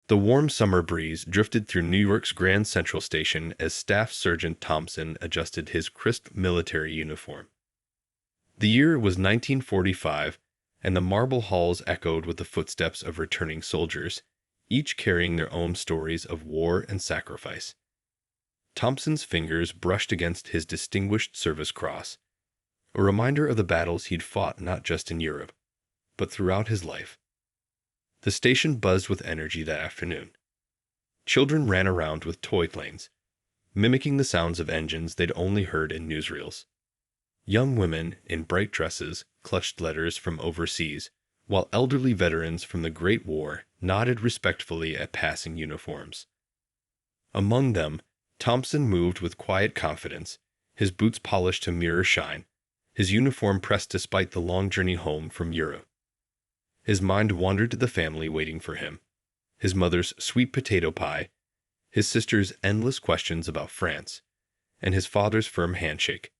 The warm summer breeze drifted through New York's Grand Central Station as Staff Sergeant Thompson adjusted his crisp military uniform. The year was 1945, and the marble halls echoed with the footsteps of returning soldiers, each carrying their own stories of war and sacrifice. Thompson's fingers brushed against his Distinguished Service Cross, a reminder of the battles he'd fought not just in Europe, but throughout his life. The station buzzed with energy that afternoon. Children ran around with toy planes, mimicking the sounds of engines they'd only heard in newsreels. Young women in bright dresses clutched letters from overseas, while elderly veterans from the Great War nodded respectfully at passing uniforms. Among them, Thompson moved with quiet confidence, his boots polished to mirror shine, his uniform pressed despite the long journey home from Europe. His mind wandered to the family waiting for him, his mother's sweet potato pie, his sister's endless questions about France, and his father's firm handshake.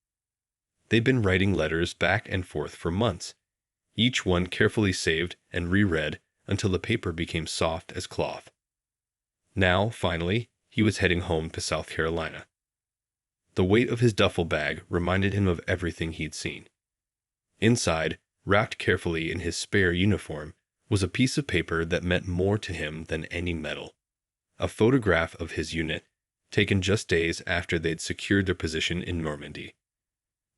They'd been writing letters back and forth for months, each one carefully saved and reread until the paper became soft as cloth. Now, finally, he was heading home to South Carolina. The weight of his duffel bag reminded him of everything he'd seen. Inside, wrapped carefully in his spare uniform, was a piece of paper that meant more to him than any medal. A photograph of his unit, taken just days after they'd secured their position in Normandy.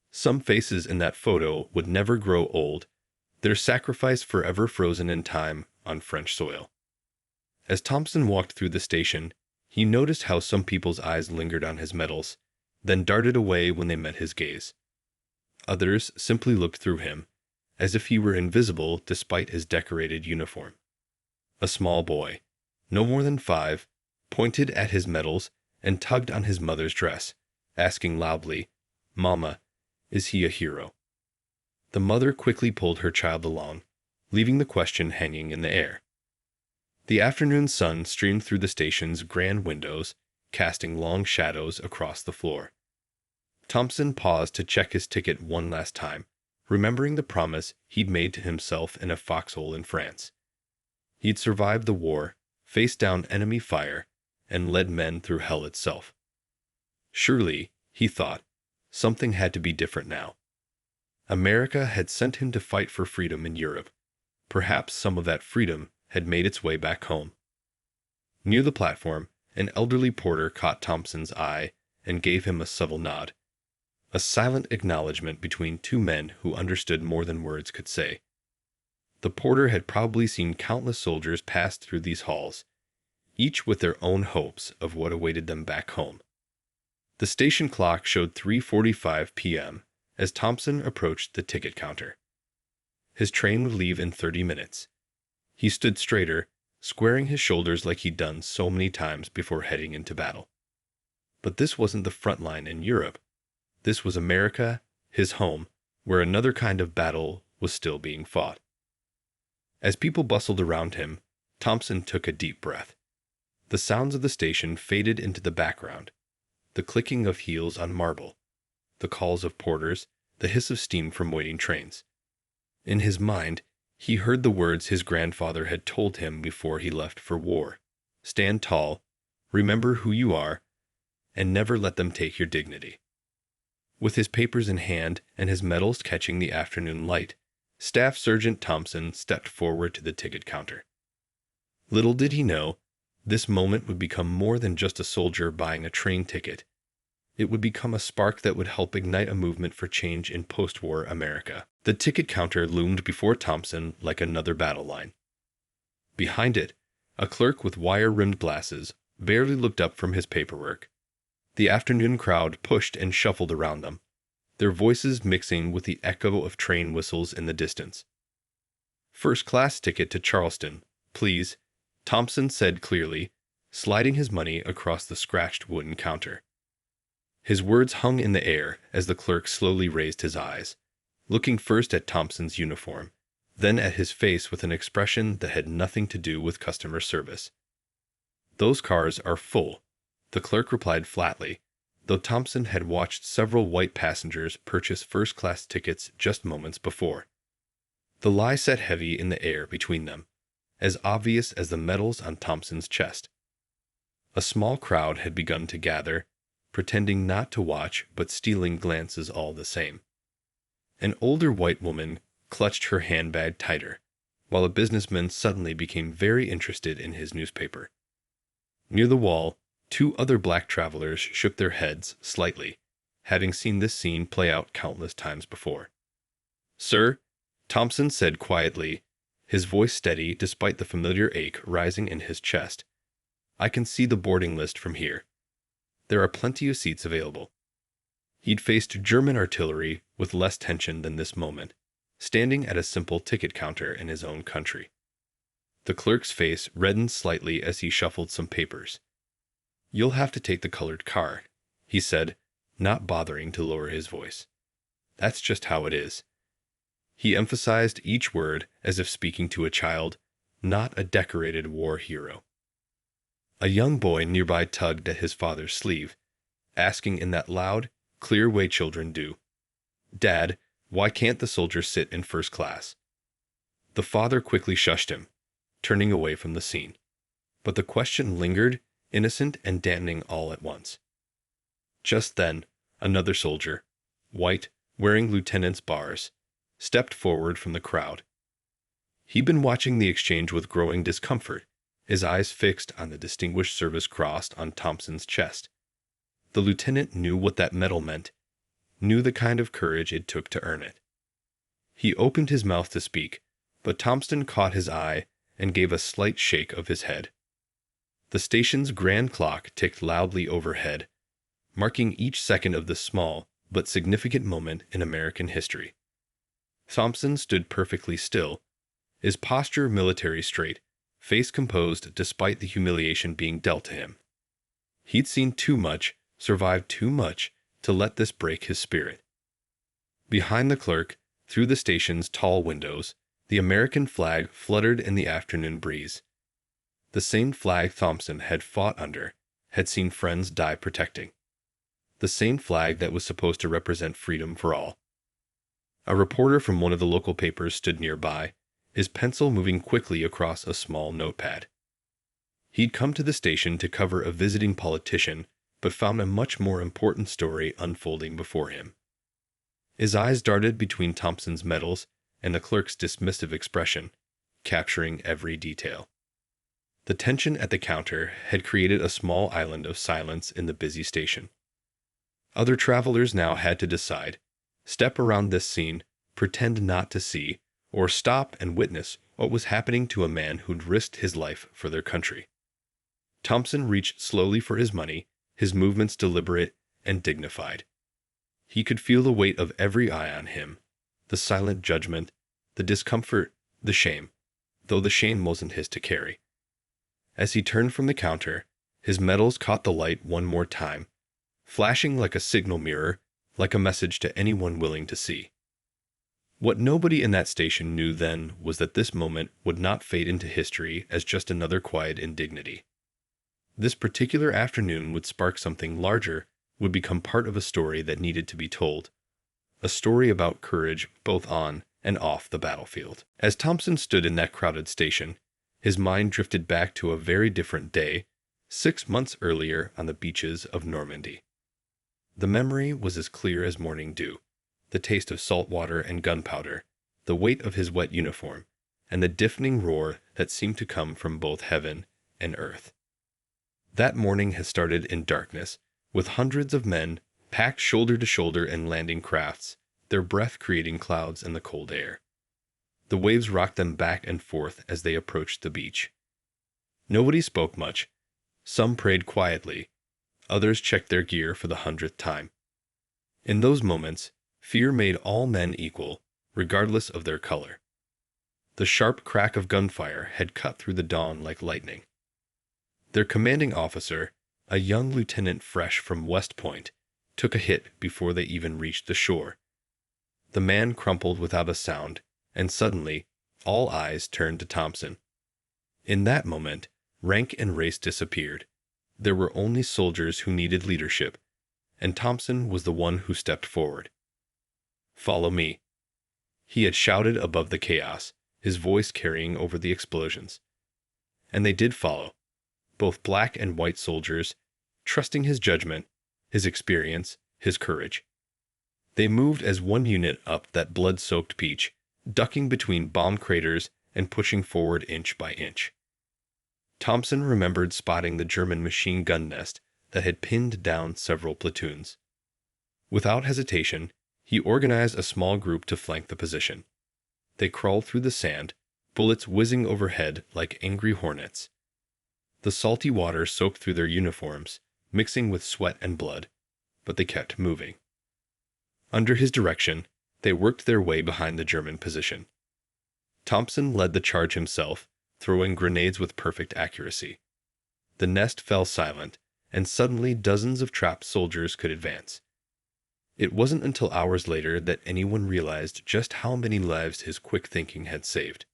Some faces in that photo would never grow old, their sacrifice forever frozen in time on French soil. As Thompson walked through the station, he noticed how some people's eyes lingered on his medals, then darted away when they met his gaze. Others simply looked through him, as if he were invisible despite his decorated uniform. A small boy, no more than 5, pointed at his medals and tugged on his mother's dress, asking loudly, "Mama, is he a hero?" The mother quickly pulled her child along, leaving the question hanging in the air. The afternoon sun streamed through the station's grand windows, casting long shadows across the floor. Thompson paused to check his ticket one last time, remembering the promise he'd made to himself in a foxhole in France. He'd survived the war, faced down enemy fire, and led men through hell itself. Surely, he thought, something had to be different now. America had sent him to fight for freedom in Europe. Perhaps some of that freedom had made its way back home. Near the platform, an elderly porter caught Thompson's eye and gave him a subtle nod. A silent acknowledgement between two men who understood more than words could say. The porter had probably seen countless soldiers pass through these halls, each with their own hopes of what awaited them back home. The station clock showed 3:45 p.m. as Thompson approached the ticket counter. His train would leave in 30 minutes. He stood straighter, squaring his shoulders like he'd done so many times before heading into battle. But this wasn't the front line in Europe. This was America, his home, where another kind of battle was still being fought. As people bustled around him, Thompson took a deep breath. The sounds of the station faded into the background. The clicking of heels on marble, the calls of porters, the hiss of steam from waiting trains. In his mind, he heard the words his grandfather had told him before he left for war. Stand tall, remember who you are, and never let them take your dignity. With his papers in hand and his medals catching the afternoon light, Staff Sergeant Thompson stepped forward to the ticket counter. Little did he know, this moment would become more than just a soldier buying a train ticket. It would become a spark that would help ignite a movement for change in post-war America. The ticket counter loomed before Thompson like another battle line. Behind it, a clerk with wire-rimmed glasses barely looked up from his paperwork. The afternoon crowd pushed and shuffled around them, their voices mixing with the echo of train whistles in the distance. "First-class ticket to Charleston, please," Thompson said clearly, sliding his money across the scratched wooden counter. His words hung in the air as the clerk slowly raised his eyes, looking first at Thompson's uniform, then at his face with an expression that had nothing to do with customer service. "Those cars are full," the clerk replied flatly, though Thompson had watched several white passengers purchase first-class tickets just moments before. The lie sat heavy in the air between them, as obvious as the medals on Thompson's chest. A small crowd had begun to gather, pretending not to watch but stealing glances all the same. An older white woman clutched her handbag tighter, while a businessman suddenly became very interested in his newspaper. Near the wall, two other black travelers shook their heads slightly, having seen this scene play out countless times before. "Sir," Thompson said quietly, his voice steady despite the familiar ache rising in his chest, "I can see the boarding list from here. There are plenty of seats available." He'd faced German artillery with less tension than this moment, standing at a simple ticket counter in his own country. The clerk's face reddened slightly as he shuffled some papers. "You'll have to take the colored car," he said, not bothering to lower his voice. "That's just how it is." He emphasized each word as if speaking to a child, not a decorated war hero. A young boy nearby tugged at his father's sleeve, asking in that loud, clear way children do, "Dad, why can't the soldiers sit in first class?" The father quickly shushed him, turning away from the scene. But the question lingered, innocent and damning all at once. Just then, another soldier, white, wearing lieutenant's bars, stepped forward from the crowd. He'd been watching the exchange with growing discomfort, his eyes fixed on the Distinguished Service Cross on Thompson's chest. The lieutenant knew what that medal meant, knew the kind of courage it took to earn it. He opened his mouth to speak, but Thompson caught his eye and gave a slight shake of his head. The station's grand clock ticked loudly overhead, marking each second of this small but significant moment in American history. Thompson stood perfectly still, his posture military straight, face composed despite the humiliation being dealt to him. He'd seen too much, survived too much, to let this break his spirit. Behind the clerk, through the station's tall windows, the American flag fluttered in the afternoon breeze. The same flag Thompson had fought under, had seen friends die protecting. The same flag that was supposed to represent freedom for all. A reporter from one of the local papers stood nearby, his pencil moving quickly across a small notepad. He'd come to the station to cover a visiting politician, but found a much more important story unfolding before him. His eyes darted between Thompson's medals and the clerk's dismissive expression, capturing every detail. The tension at the counter had created a small island of silence in the busy station. Other travelers now had to decide, step around this scene, pretend not to see, or stop and witness what was happening to a man who'd risked his life for their country. Thompson reached slowly for his money, his movements deliberate and dignified. He could feel the weight of every eye on him, the silent judgment, the discomfort, the shame, though the shame wasn't his to carry. As he turned from the counter, his medals caught the light one more time, flashing like a signal mirror, like a message to anyone willing to see. What nobody in that station knew then was that this moment would not fade into history as just another quiet indignity. This particular afternoon would spark something larger, would become part of a story that needed to be told. A story about courage both on and off the battlefield. As Thompson stood in that crowded station, his mind drifted back to a very different day, 6 months earlier on the beaches of Normandy. The memory was as clear as morning dew, the taste of salt water and gunpowder, the weight of his wet uniform, and the deafening roar that seemed to come from both heaven and earth. That morning had started in darkness, with hundreds of men packed shoulder to shoulder in landing crafts, their breath creating clouds in the cold air. The waves rocked them back and forth as they approached the beach. Nobody spoke much. Some prayed quietly. Others checked their gear for the 100th time. In those moments, fear made all men equal, regardless of their color. The sharp crack of gunfire had cut through the dawn like lightning. Their commanding officer, a young lieutenant fresh from West Point, took a hit before they even reached the shore. The man crumpled without a sound, and suddenly, all eyes turned to Thompson. In that moment, rank and race disappeared. There were only soldiers who needed leadership, and Thompson was the one who stepped forward. "Follow me," he had shouted above the chaos, his voice carrying over the explosions. and they did follow, both black and white soldiers, trusting his judgment, his experience, his courage. They moved as one unit up that blood-soaked beach, ducking between bomb craters and pushing forward inch by inch. Thompson remembered spotting the German machine gun nest that had pinned down several platoons. Without hesitation, he organized a small group to flank the position. They crawled through the sand, bullets whizzing overhead like angry hornets. The salty water soaked through their uniforms, mixing with sweat and blood, but they kept moving. Under his direction, they worked their way behind the German position. Thompson led the charge himself, throwing grenades with perfect accuracy. The nest fell silent, and suddenly dozens of trapped soldiers could advance. It wasn't until hours later that anyone realized just how many lives his quick thinking had saved.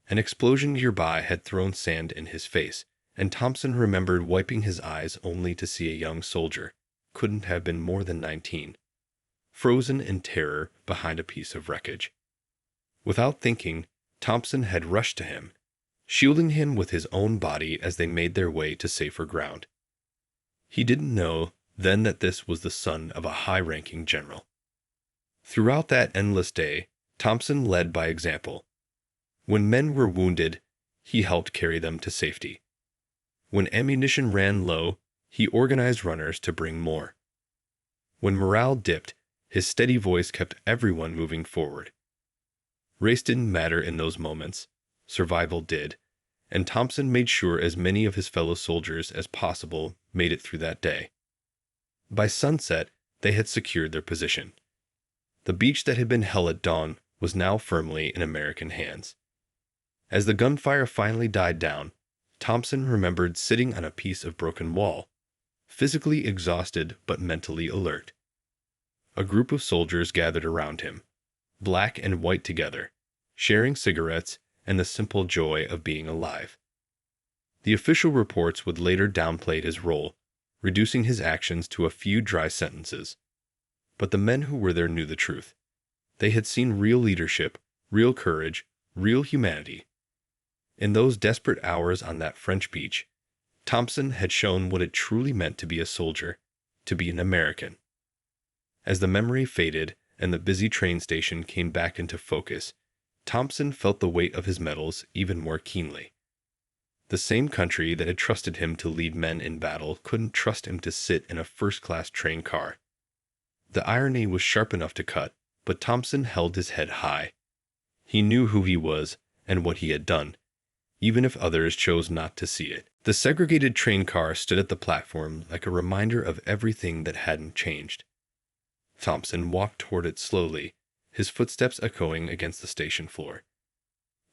An explosion nearby had thrown sand in his face, and Thompson remembered wiping his eyes only to see a young soldier, couldn't have been more than 19, frozen in terror behind a piece of wreckage. Without thinking, Thompson had rushed to him, shielding him with his own body as they made their way to safer ground. He didn't know then that this was the son of a high-ranking general. Throughout that endless day, Thompson led by example. When men were wounded, he helped carry them to safety. When ammunition ran low, he organized runners to bring more. When morale dipped, his steady voice kept everyone moving forward. Race didn't matter in those moments, survival did, and Thompson made sure as many of his fellow soldiers as possible made it through that day. By sunset, they had secured their position. The beach that had been hell at dawn was now firmly in American hands. As the gunfire finally died down, Thompson remembered sitting on a piece of broken wall, physically exhausted but mentally alert. A group of soldiers gathered around him, black and white together, sharing cigarettes and the simple joy of being alive. The official reports would later downplay his role, reducing his actions to a few dry sentences. But the men who were there knew the truth. They had seen real leadership, real courage, real humanity. In those desperate hours on that French beach, Thompson had shown what it truly meant to be a soldier, to be an American. As the memory faded and the busy train station came back into focus, Thompson felt the weight of his medals even more keenly. The same country that had trusted him to lead men in battle couldn't trust him to sit in a first-class train car. The irony was sharp enough to cut, but Thompson held his head high. He knew who he was and what he had done, even if others chose not to see it. The segregated train car stood at the platform like a reminder of everything that hadn't changed. Thompson walked toward it slowly, his footsteps echoing against the station floor.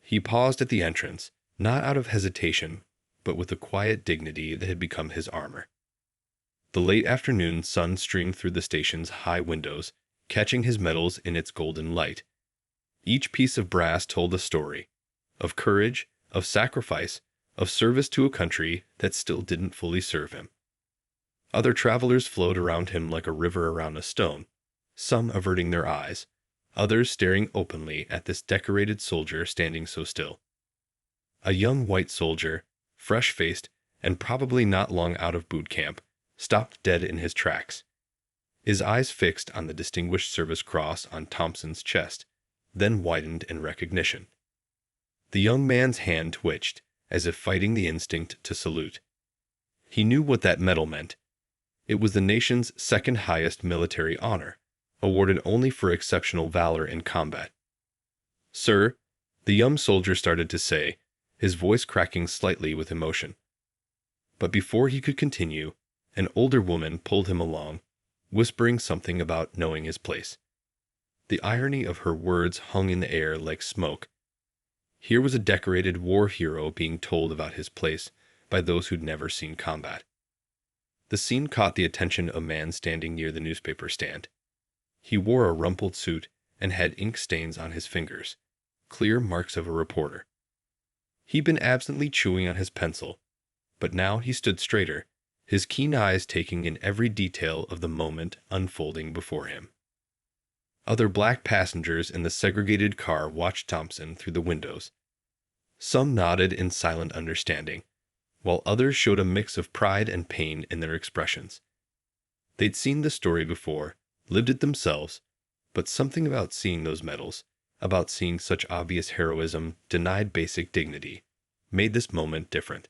He paused at the entrance, not out of hesitation, but with the quiet dignity that had become his armor. The late afternoon sun streamed through the station's high windows, catching his medals in its golden light. Each piece of brass told a story, of courage, of sacrifice, of service to a country that still didn't fully serve him. Other travelers flowed around him like a river around a stone, some averting their eyes, others staring openly at this decorated soldier standing so still. A young white soldier, fresh-faced and probably not long out of boot camp, stopped dead in his tracks, his eyes fixed on the Distinguished Service Cross on Thompson's chest, then widened in recognition. The young man's hand twitched, as if fighting the instinct to salute. He knew what that medal meant. It was the nation's second-highest military honor, awarded only for exceptional valor in combat. "Sir," the young soldier started to say, his voice cracking slightly with emotion. But before he could continue, an older woman pulled him along, whispering something about knowing his place. The irony of her words hung in the air like smoke. Here was a decorated war hero being told about his place by those who'd never seen combat. The scene caught the attention of a man standing near the newspaper stand. He wore a rumpled suit and had ink stains on his fingers, clear marks of a reporter. He'd been absently chewing on his pencil, but now he stood straighter, his keen eyes taking in every detail of the moment unfolding before him. Other black passengers in the segregated car watched Thompson through the windows. Some nodded in silent understanding, while others showed a mix of pride and pain in their expressions. They'd seen the story before, lived it themselves, but something about seeing those medals, about seeing such obvious heroism denied basic dignity, made this moment different.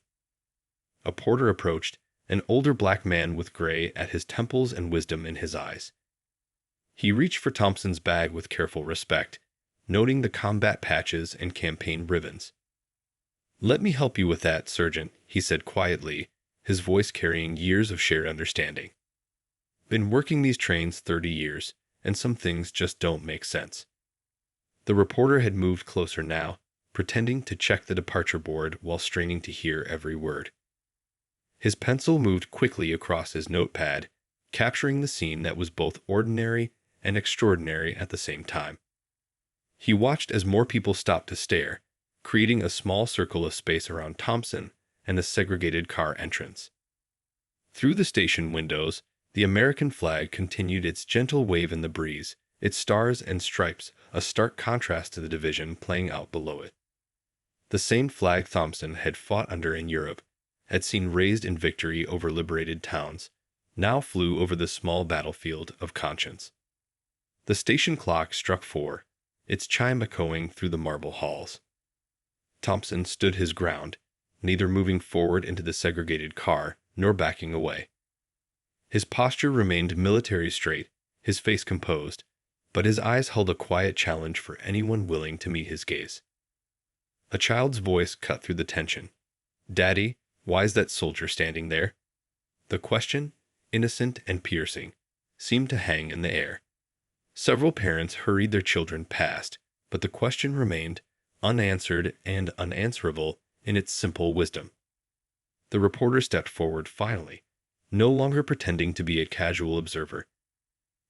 A porter approached, an older black man with gray at his temples and wisdom in his eyes. He reached for Thompson's bag with careful respect, noting the combat patches and campaign ribbons. "Let me help you with that, Sergeant," he said quietly, his voice carrying years of shared understanding. "Been working these trains 30 years, and some things just don't make sense." The reporter had moved closer now, pretending to check the departure board while straining to hear every word. His pencil moved quickly across his notepad, capturing the scene that was both ordinary and extraordinary at the same time. He watched as more people stopped to stare, creating a small circle of space around Thompson and the segregated car entrance. Through the station windows, the American flag continued its gentle wave in the breeze, its stars and stripes a stark contrast to the division playing out below it. The same flag Thompson had fought under in Europe, had seen raised in victory over liberated towns, now flew over the small battlefield of conscience. The station clock struck 4, its chime echoing through the marble halls. Thompson stood his ground, neither moving forward into the segregated car nor backing away. His posture remained military straight, his face composed, but his eyes held a quiet challenge for anyone willing to meet his gaze. A child's voice cut through the tension. "Daddy, why's that soldier standing there?" The question, innocent and piercing, seemed to hang in the air. Several parents hurried their children past, but the question remained, unanswered and unanswerable in its simple wisdom. The reporter stepped forward finally, no longer pretending to be a casual observer.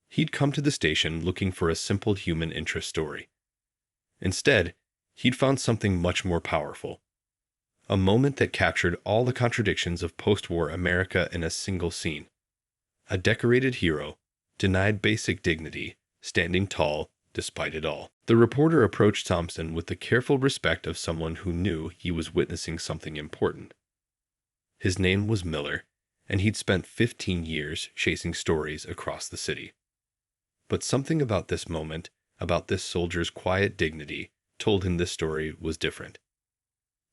He'd come to the station looking for a simple human interest story. Instead, he'd found something much more powerful. A moment that captured all the contradictions of post-war America in a single scene. A decorated hero, denied basic dignity, standing tall despite it all. The reporter approached Thompson with the careful respect of someone who knew he was witnessing something important. His name was Miller, and he'd spent 15 years chasing stories across the city. But something about this moment, about this soldier's quiet dignity, told him this story was different.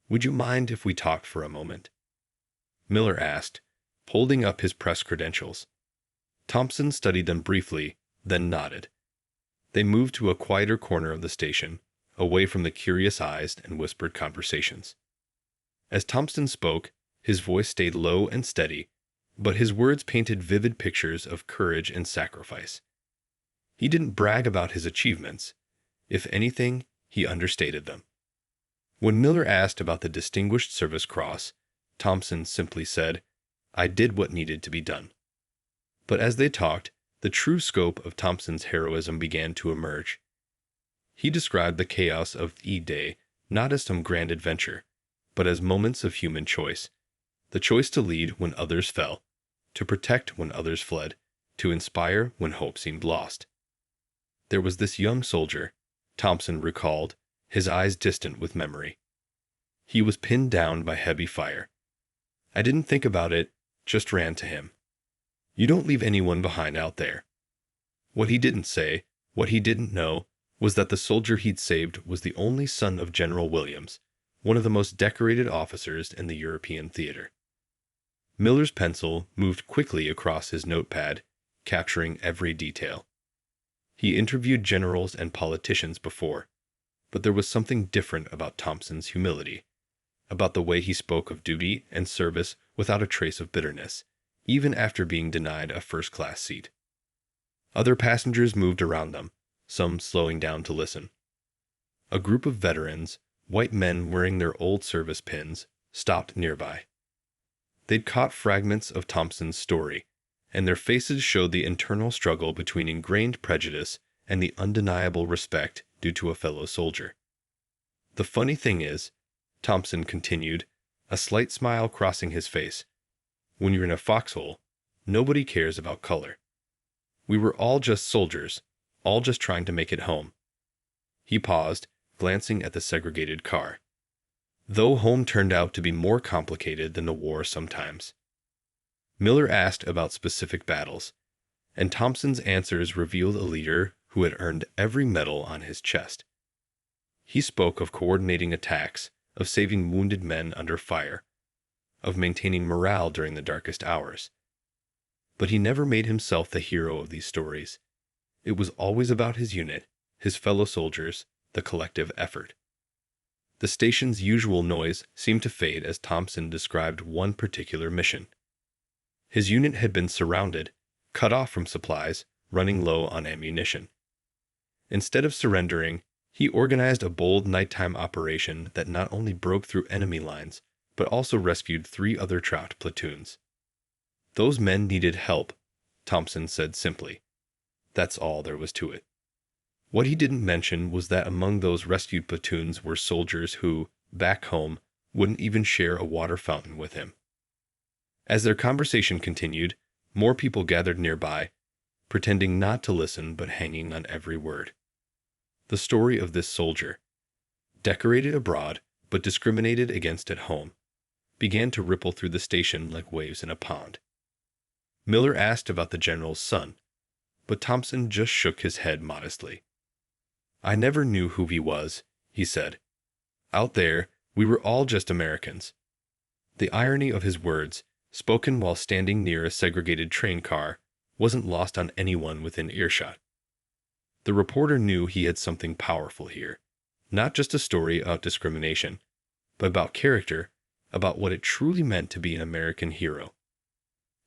"Would you mind if we talked for a moment?" Miller asked, holding up his press credentials. Thompson studied them briefly, then nodded. They moved to a quieter corner of the station, away from the curious eyes and whispered conversations. As Thompson spoke, his voice stayed low and steady, but his words painted vivid pictures of courage and sacrifice. He didn't brag about his achievements. If anything, he understated them. When Miller asked about the Distinguished Service Cross, Thompson simply said, "I did what needed to be done." But as they talked, the true scope of Thompson's heroism began to emerge. He described the chaos of E-Day not as some grand adventure, but as moments of human choice. The choice to lead when others fell, to protect when others fled, to inspire when hope seemed lost. There was this young soldier, Thompson recalled, his eyes distant with memory. He was pinned down by heavy fire. "I didn't think about it, just ran to him." You don't leave anyone behind out there. What he didn't say, what he didn't know, was that the soldier he'd saved was the only son of General Williams, one of the most decorated officers in the European theater. Miller's pencil moved quickly across his notepad, capturing every detail. He interviewed generals and politicians before, but there was something different about Thompson's humility, about the way he spoke of duty and service without a trace of bitterness, even after being denied a first-class seat. Other passengers moved around them, some slowing down to listen. A group of veterans, white men wearing their old service pins, stopped nearby. They'd caught fragments of Thompson's story, and their faces showed the internal struggle between ingrained prejudice and the undeniable respect due to a fellow soldier. "The funny thing is," Thompson continued, a slight smile crossing his face, "when you're in a foxhole, nobody cares about color. We were all just soldiers, all just trying to make it home." He paused, glancing at the segregated car. though home turned out to be more complicated than the war sometimes. Miller asked about specific battles, and Thompson's answers revealed a leader who had earned every medal on his chest. He spoke of coordinating attacks, of saving wounded men under fire, of maintaining morale during the darkest hours. But he never made himself the hero of these stories. It was always about his unit, his fellow soldiers, the collective effort. The station's usual noise seemed to fade as Thompson described one particular mission. His unit had been surrounded, cut off from supplies, running low on ammunition. Instead of surrendering, he organized a bold nighttime operation that not only broke through enemy lines, but also rescued 3 other trapped platoons. Those men needed help, Thompson said simply. That's all there was to it. What he didn't mention was that among those rescued platoons were soldiers who, back home, wouldn't even share a water fountain with him. As their conversation continued, more people gathered nearby, pretending not to listen but hanging on every word. The story of this soldier, decorated abroad but discriminated against at home, began to ripple through the station like waves in a pond. Miller asked about the general's son, but Thompson just shook his head modestly. I never knew who he was, he said. Out there, we were all just Americans. The irony of his words, spoken while standing near a segregated train car, wasn't lost on anyone within earshot. The reporter knew he had something powerful here, not just a story about discrimination, but about character, about what it truly meant to be an American hero.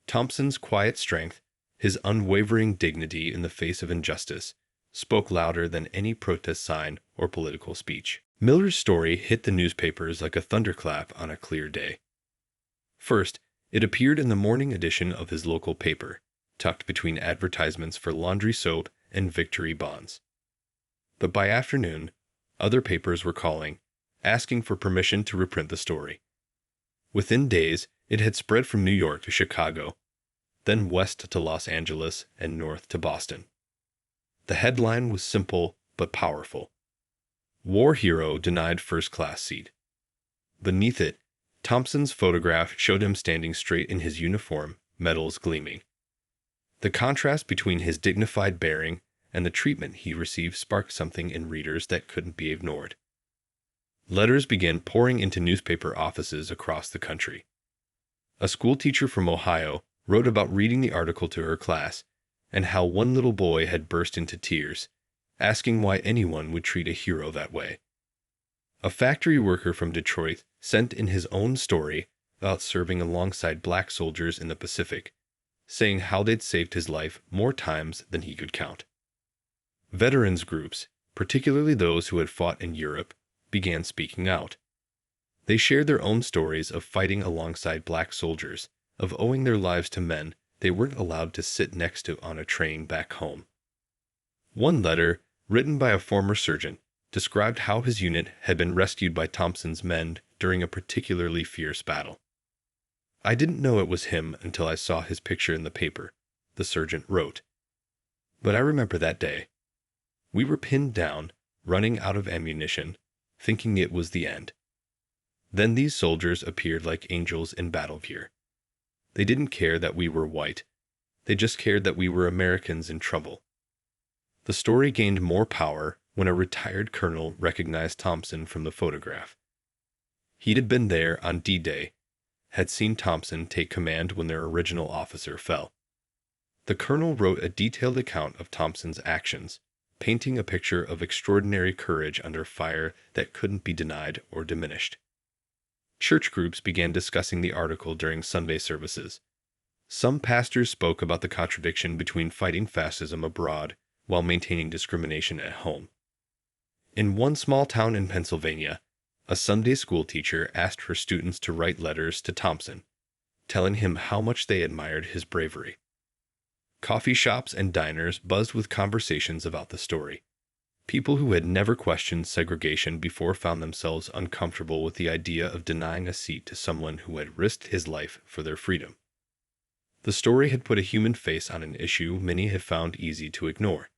Thompson's quiet strength, his unwavering dignity in the face of injustice, spoke louder than any protest sign or political speech. Miller's story hit the newspapers like a thunderclap on a clear day. First, it appeared in the morning edition of his local paper, tucked between advertisements for laundry soap and victory bonds. But by afternoon, other papers were calling, asking for permission to reprint the story. Within days, it had spread from New York to Chicago, then west to Los Angeles and north to Boston. The headline was simple but powerful. War hero denied first-class seat. Beneath it, Thompson's photograph showed him standing straight in his uniform, medals gleaming. The contrast between his dignified bearing and the treatment he received sparked something in readers that couldn't be ignored. Letters began pouring into newspaper offices across the country. A schoolteacher from Ohio wrote about reading the article to her class and how one little boy had burst into tears, asking why anyone would treat a hero that way. A factory worker from Detroit sent in his own story about serving alongside black soldiers in the Pacific, saying how they'd saved his life more times than he could count. Veterans groups, particularly those who had fought in Europe, began speaking out. They shared their own stories of fighting alongside black soldiers, of owing their lives to men they weren't allowed to sit next to on a train back home. One letter, written by a former surgeon, described how his unit had been rescued by Thompson's men during a particularly fierce battle. I didn't know it was him until I saw his picture in the paper, the sergeant wrote. But I remember that day. We were pinned down, running out of ammunition, thinking it was the end. Then these soldiers appeared like angels in battle gear. They didn't care that we were white. They just cared that we were Americans in trouble. The story gained more power when a retired colonel recognized Thompson from the photograph. He'd have been there on D-Day, had seen Thompson take command when their original officer fell. The colonel wrote a detailed account of Thompson's actions, painting a picture of extraordinary courage under fire that couldn't be denied or diminished. Church groups began discussing the article during Sunday services. Some pastors spoke about the contradiction between fighting fascism abroad while maintaining discrimination at home. In one small town in Pennsylvania, a Sunday school teacher asked her students to write letters to Thompson, telling him how much they admired his bravery. Coffee shops and diners buzzed with conversations about the story. People who had never questioned segregation before found themselves uncomfortable with the idea of denying a seat to someone who had risked his life for their freedom. The story had put a human face on an issue many had found easy to ignore.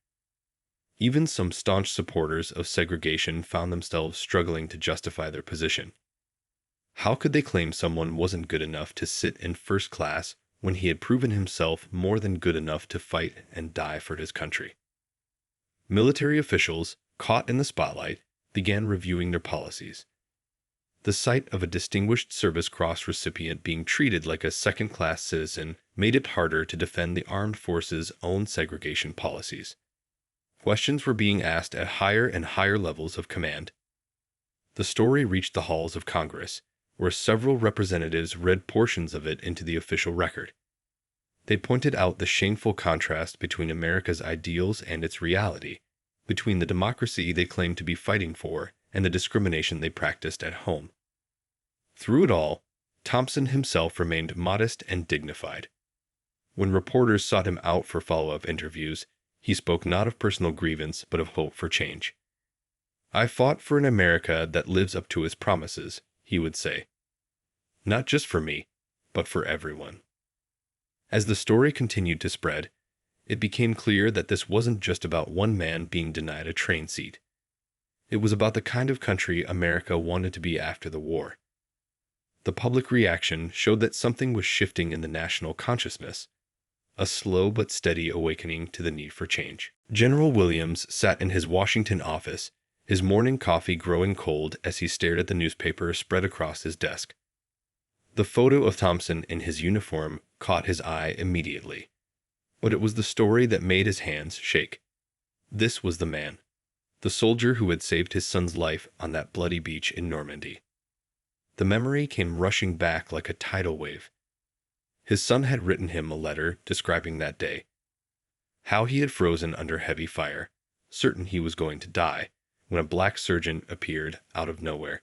Even some staunch supporters of segregation found themselves struggling to justify their position. How could they claim someone wasn't good enough to sit in first class when he had proven himself more than good enough to fight and die for his country? Military officials, caught in the spotlight, began reviewing their policies. The sight of a Distinguished Service Cross recipient being treated like a second-class citizen made it harder to defend the armed forces' own segregation policies. Questions were being asked at higher and higher levels of command. The story reached the halls of Congress, where several representatives read portions of it into the official record. They pointed out the shameful contrast between America's ideals and its reality, between the democracy they claimed to be fighting for and the discrimination they practiced at home. Through it all, Thompson himself remained modest and dignified. When reporters sought him out for follow-up interviews, he spoke not of personal grievance but of hope for change. "I fought for an America that lives up to its promises," he would say. "Not just for me, but for everyone." As the story continued to spread, it became clear that this wasn't just about one man being denied a train seat. It was about the kind of country America wanted to be after the war. The public reaction showed that something was shifting in the national consciousness, a slow but steady awakening to the need for change. General Williams sat in his Washington office, his morning coffee growing cold as he stared at the newspaper spread across his desk. The photo of Thompson in his uniform caught his eye immediately, but it was the story that made his hands shake. This was the man, the soldier who had saved his son's life on that bloody beach in Normandy. The memory came rushing back like a tidal wave. His son had written him a letter describing that day, how he had frozen under heavy fire, certain he was going to die, when a black sergeant appeared out of nowhere.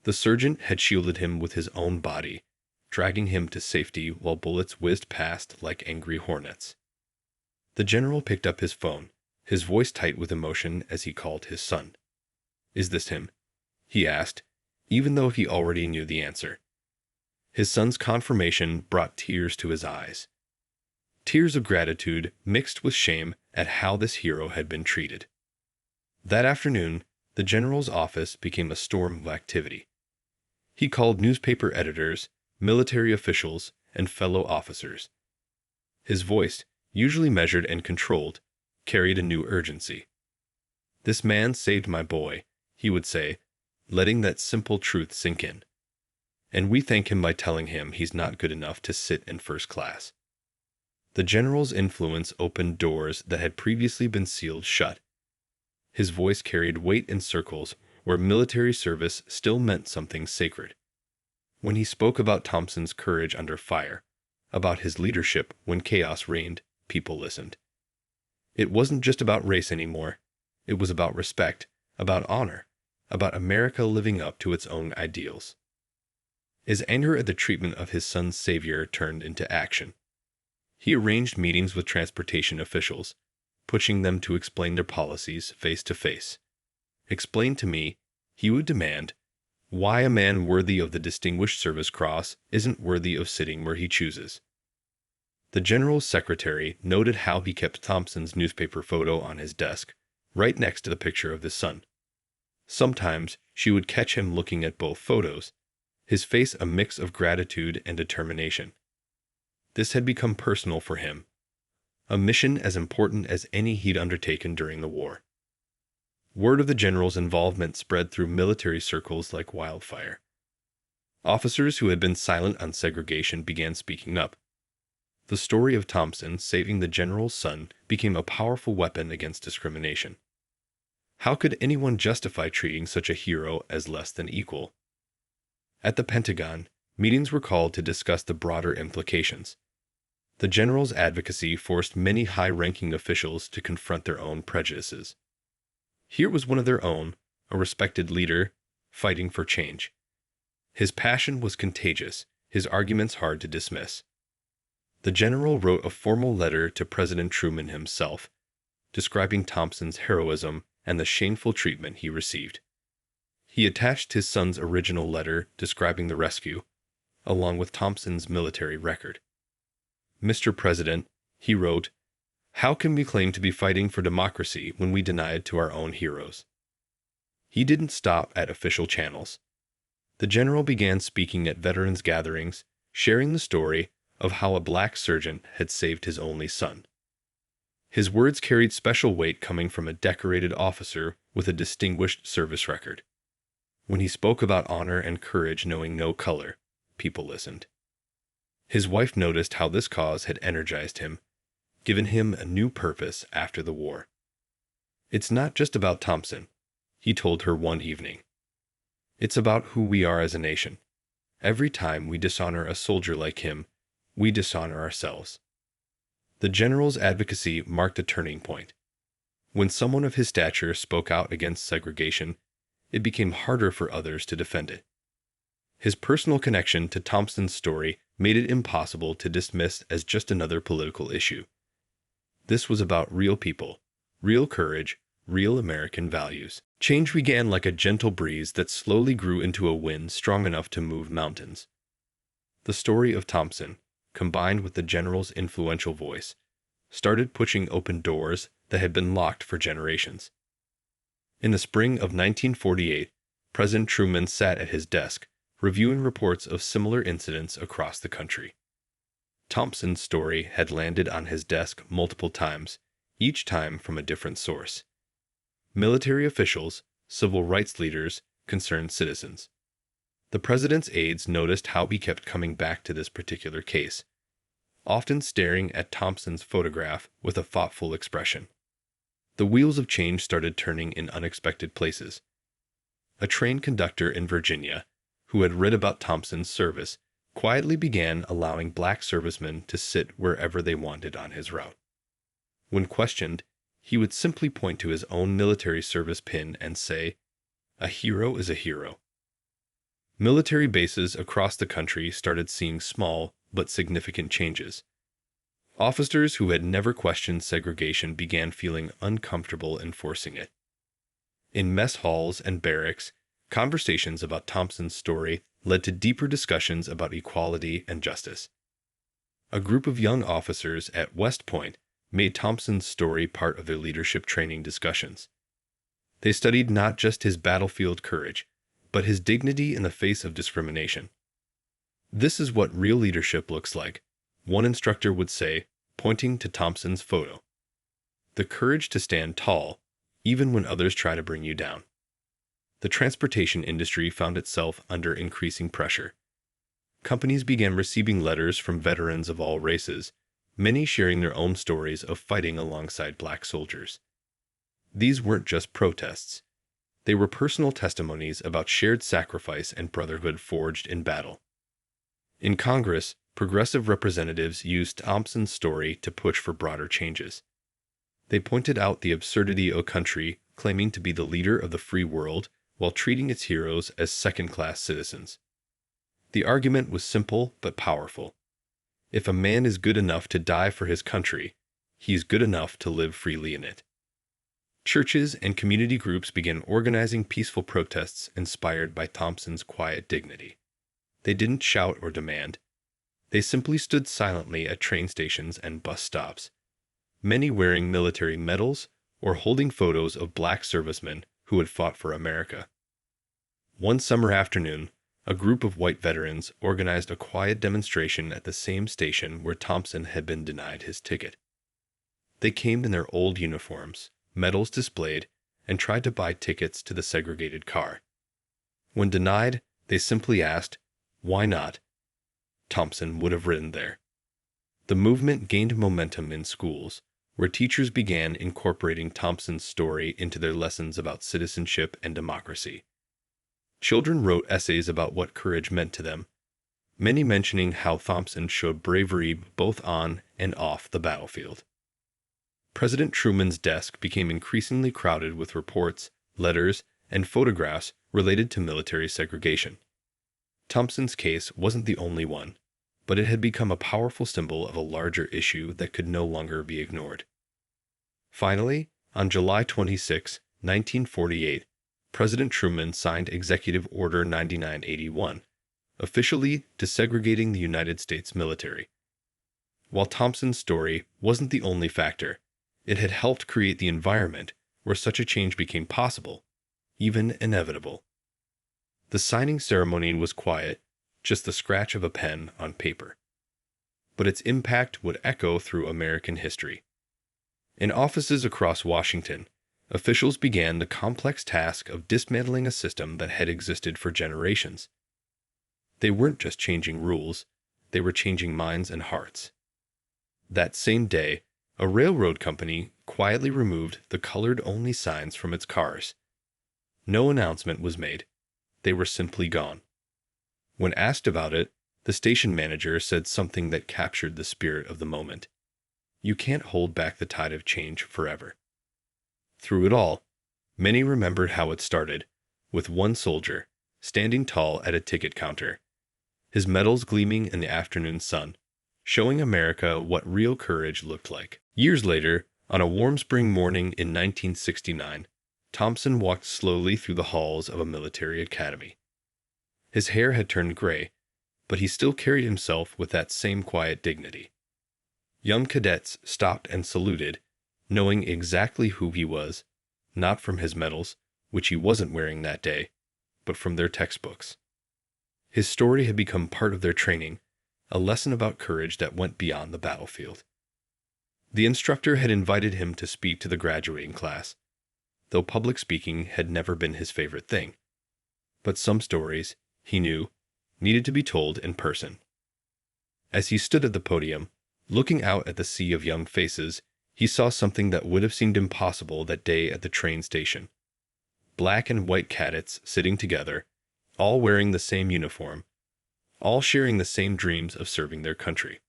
The sergeant had shielded him with his own body, dragging him to safety while bullets whizzed past like angry hornets. The general picked up his phone, his voice tight with emotion as he called his son. "Is this him?" he asked, even though he already knew the answer. His son's confirmation brought tears to his eyes. Tears of gratitude mixed with shame at how this hero had been treated. That afternoon, the general's office became a storm of activity. He called newspaper editors, military officials, and fellow officers. His voice, usually measured and controlled, carried a new urgency. "This man saved my boy," he would say, letting that simple truth sink in. "And we thank him by telling him he's not good enough to sit in first class." The general's influence opened doors that had previously been sealed shut. His voice carried weight in circles where military service still meant something sacred. When he spoke about Thompson's courage under fire, about his leadership when chaos reigned, people listened. It wasn't just about race anymore. It was about respect, about honor, about America living up to its own ideals. His anger at the treatment of his son's savior turned into action. He arranged meetings with transportation officials, pushing them to explain their policies face to face. "Explain to me," he would demand, "why a man worthy of the Distinguished Service Cross isn't worthy of sitting where he chooses." The general's secretary noted how he kept Thompson's newspaper photo on his desk, right next to the picture of his son. Sometimes she would catch him looking at both photos, his face a mix of gratitude and determination. This had become personal for him, a mission as important as any he'd undertaken during the war. Word of the general's involvement spread through military circles like wildfire. Officers who had been silent on segregation began speaking up. The story of Thompson saving the general's son became a powerful weapon against discrimination. How could anyone justify treating such a hero as less than equal? At the Pentagon, meetings were called to discuss the broader implications. The general's advocacy forced many high-ranking officials to confront their own prejudices. Here was one of their own, a respected leader, fighting for change. His passion was contagious, his arguments hard to dismiss. The general wrote a formal letter to President Truman himself, describing Thompson's heroism and the shameful treatment he received. He attached his son's original letter describing the rescue, along with Thompson's military record. "Mr. President," he wrote, "how can we claim to be fighting for democracy when we deny it to our own heroes?" He didn't stop at official channels. The general began speaking at veterans gatherings, sharing the story of how a black surgeon had saved his only son. His words carried special weight coming from a decorated officer with a distinguished service record. When he spoke about honor and courage knowing no color, people listened. His wife noticed how this cause had energized him, given him a new purpose after the war. "It's not just about Thompson," he told her one evening. "It's about who we are as a nation. Every time we dishonor a soldier like him, we dishonor ourselves." The general's advocacy marked a turning point. When someone of his stature spoke out against segregation, it became harder for others to defend it. His personal connection to Thompson's story made it impossible to dismiss as just another political issue. This was about real people, real courage, real American values. Change began like a gentle breeze that slowly grew into a wind strong enough to move mountains. The story of Thompson, combined with the general's influential voice, started pushing open doors that had been locked for generations. In the spring of 1948, President Truman sat at his desk, reviewing reports of similar incidents across the country. Thompson's story had landed on his desk multiple times, each time from a different source. Military officials, civil rights leaders, concerned citizens. The president's aides noticed how he kept coming back to this particular case, often staring at Thompson's photograph with a thoughtful expression. The wheels of change started turning in unexpected places. A train conductor in Virginia, who had read about Thompson's service, quietly began allowing black servicemen to sit wherever they wanted on his route. When questioned, he would simply point to his own military service pin and say, "A hero is a hero." Military bases across the country started seeing small but significant changes. Officers who had never questioned segregation began feeling uncomfortable enforcing it. In mess halls and barracks, conversations about Thompson's story led to deeper discussions about equality and justice. A group of young officers at West Point made Thompson's story part of their leadership training discussions. They studied not just his battlefield courage, but his dignity in the face of discrimination. "This is what real leadership looks like," one instructor would say, pointing to Thompson's photo. "The courage to stand tall, even when others try to bring you down." The transportation industry found itself under increasing pressure. Companies began receiving letters from veterans of all races, many sharing their own stories of fighting alongside black soldiers. These weren't just protests. They were personal testimonies about shared sacrifice and brotherhood forged in battle. In Congress, progressive representatives used Thompson's story to push for broader changes. They pointed out the absurdity of a country claiming to be the leader of the free world while treating its heroes as second-class citizens. The argument was simple but powerful. If a man is good enough to die for his country, he is good enough to live freely in it. Churches and community groups began organizing peaceful protests inspired by Thompson's quiet dignity. They didn't shout or demand. They simply stood silently at train stations and bus stops, many wearing military medals or holding photos of black servicemen who had fought for America. One summer afternoon, a group of white veterans organized a quiet demonstration at the same station where Thompson had been denied his ticket. They came in their old uniforms, medals displayed, and tried to buy tickets to the segregated car. When denied, they simply asked, "Why not?" Thompson would have written there. The movement gained momentum in schools, where teachers began incorporating Thompson's story into their lessons about citizenship and democracy. Children wrote essays about what courage meant to them, many mentioning how Thompson showed bravery both on and off the battlefield. President Truman's desk became increasingly crowded with reports, letters, and photographs related to military segregation. Thompson's case wasn't the only one, but it had become a powerful symbol of a larger issue that could no longer be ignored. Finally, on July 26, 1948, President Truman signed Executive Order 9981, officially desegregating the United States military. While Thompson's story wasn't the only factor, it had helped create the environment where such a change became possible, even inevitable. The signing ceremony was quiet, just the scratch of a pen on paper. But its impact would echo through American history. In offices across Washington, officials began the complex task of dismantling a system that had existed for generations. They weren't just changing rules, they were changing minds and hearts. That same day, a railroad company quietly removed the colored-only signs from its cars. No announcement was made. They were simply gone. When asked about it, the station manager said something that captured the spirit of the moment. You can't hold back the tide of change forever. Through it all, many remembered how it started, with one soldier, standing tall at a ticket counter, his medals gleaming in the afternoon sun, showing America what real courage looked like. Years later, on a warm spring morning in 1969, Thompson walked slowly through the halls of a military academy. His hair had turned gray, but he still carried himself with that same quiet dignity. Young cadets stopped and saluted, knowing exactly who he was, not from his medals, which he wasn't wearing that day, but from their textbooks. His story had become part of their training, a lesson about courage that went beyond the battlefield. The instructor had invited him to speak to the graduating class, though public speaking had never been his favorite thing. But some stories, he knew, needed to be told in person. As he stood at the podium, looking out at the sea of young faces, he saw something that would have seemed impossible that day at the train station. Black and white cadets sitting together, all wearing the same uniform, all sharing the same dreams of serving their country.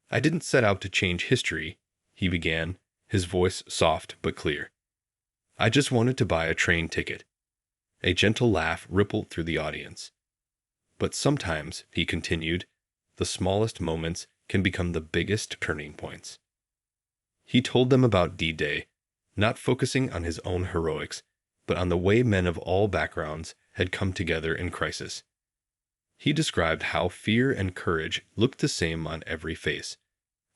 I didn't set out to change history, he began, his voice soft but clear. I just wanted to buy a train ticket. A gentle laugh rippled through the audience. But sometimes, he continued, the smallest moments can become the biggest turning points. He told them about D-Day, not focusing on his own heroics, but on the way men of all backgrounds had come together in crisis. He described how fear and courage looked the same on every face,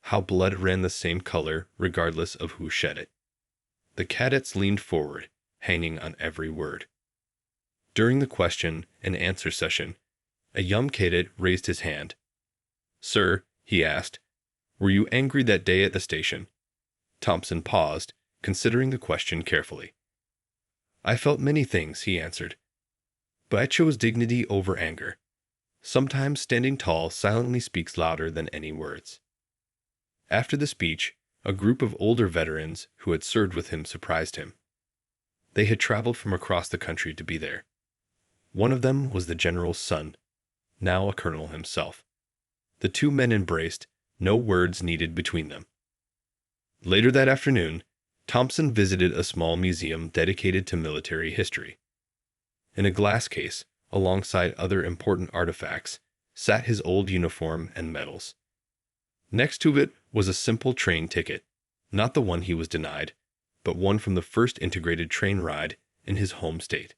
how blood ran the same color regardless of who shed it. The cadets leaned forward, hanging on every word. During the question and answer session, a young cadet raised his hand. "Sir," he asked, "were you angry that day at the station?" Thompson paused, considering the question carefully. "I felt many things," he answered, "but I chose dignity over anger. Sometimes standing tall silently speaks louder than any words." After the speech, a group of older veterans who had served with him surprised him. They had traveled from across the country to be there. One of them was the general's son, now a colonel himself. The two men embraced, no words needed between them. Later that afternoon, Thompson visited a small museum dedicated to military history. In a glass case, alongside other important artifacts, sat his old uniform and medals. Next to it was a simple train ticket, not the one he was denied, but one from the first integrated train ride in his home state.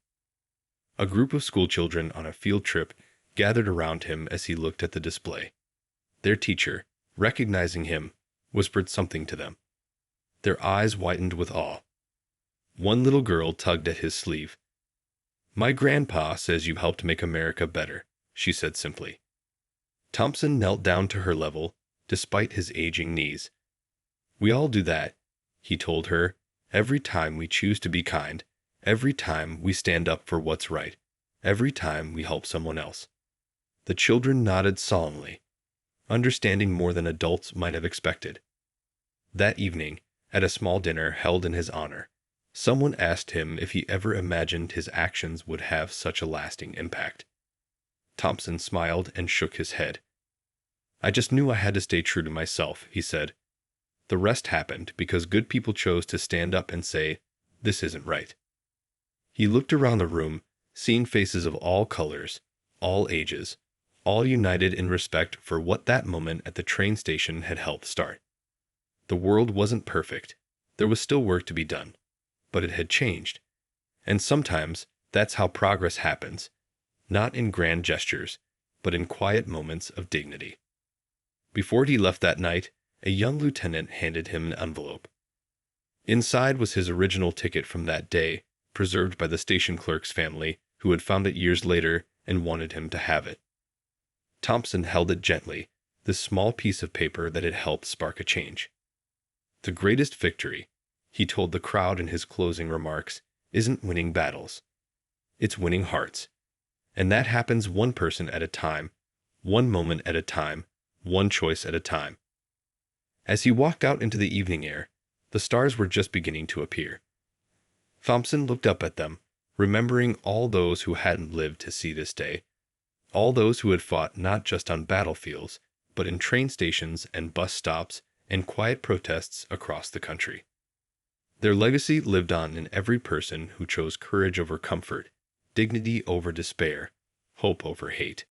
A group of schoolchildren on a field trip gathered around him as he looked at the display. Their teacher, recognizing him, whispered something to them. Their eyes widened with awe. One little girl tugged at his sleeve. "My grandpa says you helped make America better," she said simply. Thompson knelt down to her level, despite his aging knees. "We all do that," he told her, "every time we choose to be kind, every time we stand up for what's right, every time we help someone else." The children nodded solemnly, understanding more than adults might have expected. That evening, at a small dinner held in his honor, someone asked him if he ever imagined his actions would have such a lasting impact. Thompson smiled and shook his head. "I just knew I had to stay true to myself," he said. "The rest happened because good people chose to stand up and say, 'This isn't right.'" He looked around the room, seeing faces of all colors, all ages, all united in respect for what that moment at the train station had helped start. The world wasn't perfect. There was still work to be done. But it had changed. And sometimes that's how progress happens, not in grand gestures, but in quiet moments of dignity. Before he left that night, a young lieutenant handed him an envelope. Inside was his original ticket from that day, preserved by the station clerk's family who had found it years later and wanted him to have it. Thompson held it gently, this small piece of paper that had helped spark a change. The greatest victory, he told the crowd in his closing remarks, isn't winning battles. It's winning hearts. And that happens one person at a time, one moment at a time, one choice at a time. As he walked out into the evening air, the stars were just beginning to appear. Thompson looked up at them, remembering all those who hadn't lived to see this day, all those who had fought not just on battlefields, but in train stations and bus stops and quiet protests across the country. Their legacy lived on in every person who chose courage over comfort, dignity over despair, hope over hate.